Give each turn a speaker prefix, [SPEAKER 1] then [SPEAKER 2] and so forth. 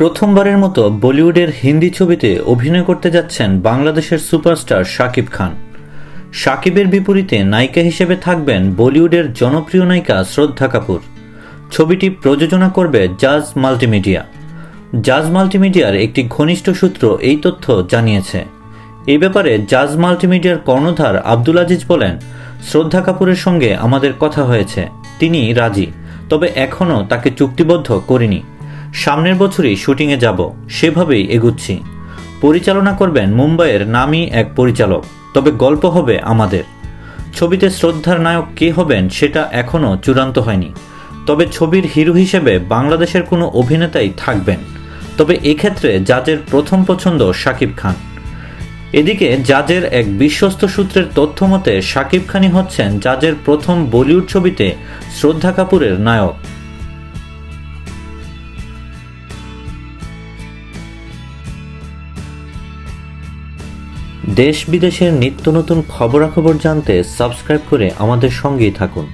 [SPEAKER 1] প্রথমবারের মতো বলিউডের হিন্দি ছবিতে অভিনয় করতে যাচ্ছেন বাংলাদেশের সুপারস্টার শাকিব খান। শাকিবের বিপরীতে নায়িকা হিসেবে থাকবেন বলিউডের জনপ্রিয় নায়িকা শ্রদ্ধা কাপুর। ছবিটি প্রযোজনা করবে জাজ মাল্টিমিডিয়া। জাজ মাল্টিমিডিয়ার একটি ঘনিষ্ঠ সূত্র এই তথ্য জানিয়েছে। এই ব্যাপারে জাজ মাল্টিমিডিয়ার কর্ণধার আব্দুল আজিজ বলেন, শ্রদ্ধা কাপুরের সঙ্গে আমাদের কথা হয়েছে, তিনি রাজি, তবে এখনও তাকে চুক্তিবদ্ধ করিনি। সামনের বছরই শুটিংয়ে যাব, সেভাবেই এগুচ্ছি। পরিচালনা করবেন মুম্বাইয়ের নামী এক পরিচালক, তবে গল্প হবে আমাদের। ছবিতে শ্রদ্ধার নায়ক কে হবেন সেটা এখনও চূড়ান্ত হয়নি, তবে ছবির হিরো হিসেবে বাংলাদেশের কোনো অভিনেতাই থাকবেন। তবে এক্ষেত্রে জাজের প্রথম পছন্দ শাকিব খান। এদিকে জাজের এক বিশ্বস্ত সূত্রের তথ্য মতে শাকিব খানই হচ্ছেন জাজের প্রথম বলিউড ছবিতে শ্রদ্ধা কাপুরের নায়ক। দেশ বিদেশের নিত্য নতুন খবরাখবর জানতে সাবস্ক্রাইব করে আমাদের সঙ্গেই থাকুন।